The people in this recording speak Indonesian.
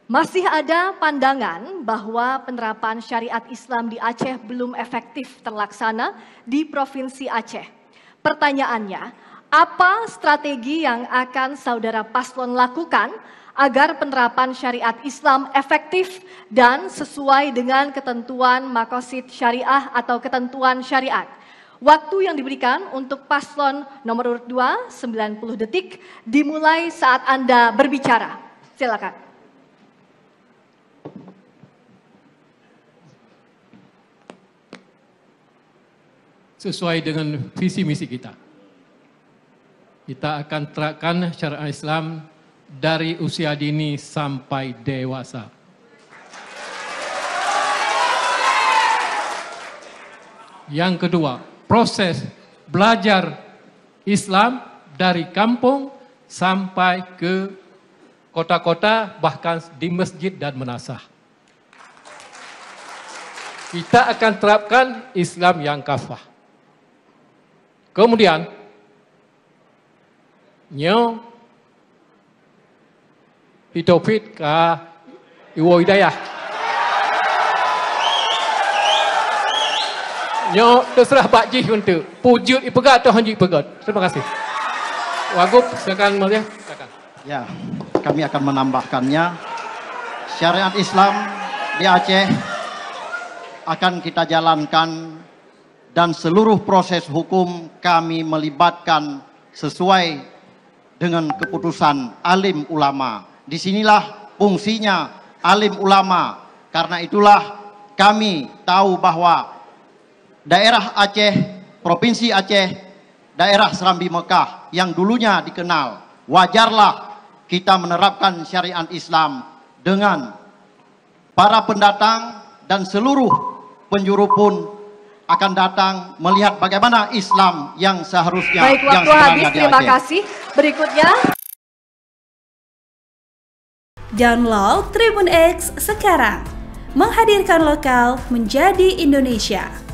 Masih ada pandangan bahwa penerapan syariat Islam di Aceh belum efektif terlaksana di Provinsi Aceh. Pertanyaannya, apa strategi yang akan saudara paslon lakukan agar penerapan syariat Islam efektif dan sesuai dengan ketentuan Maqasid Syariah atau ketentuan syariat? Waktu yang diberikan untuk paslon nomor urut 2, 90 detik, dimulai saat Anda berbicara. Silakan. Sesuai dengan visi misi kita. Kita akan terapkan syariat Islam dari usia dini sampai dewasa. Yang kedua, proses belajar Islam dari kampung sampai ke kota-kota, bahkan di masjid dan madrasah. Kita akan terapkan Islam yang kafah. Kemudian, nyo pitopit ka Iwo Hidayah. Nyo terserah Pak Jih untuk pujut ipegat atau hanjik ipegat. Terima kasih. Wagub, silakan Mulia. Silakan. Ya, kami akan menambahkannya. Syariat Islam di Aceh akan kita jalankan dan seluruh proses hukum kami melibatkan sesuai dengan keputusan alim ulama. Disinilah fungsinya alim ulama. Karena itulah kami tahu bahwa daerah Aceh, Provinsi Aceh, daerah Serambi Mekah yang dulunya dikenal, wajarlah kita menerapkan syariat Islam dengan para pendatang dan seluruh penjuru pun akan datang melihat bagaimana Islam yang seharusnya. Baik, waktu habis. Terima kasih. Berikutnya. Download Tribun X sekarang. Menghadirkan lokal menjadi Indonesia.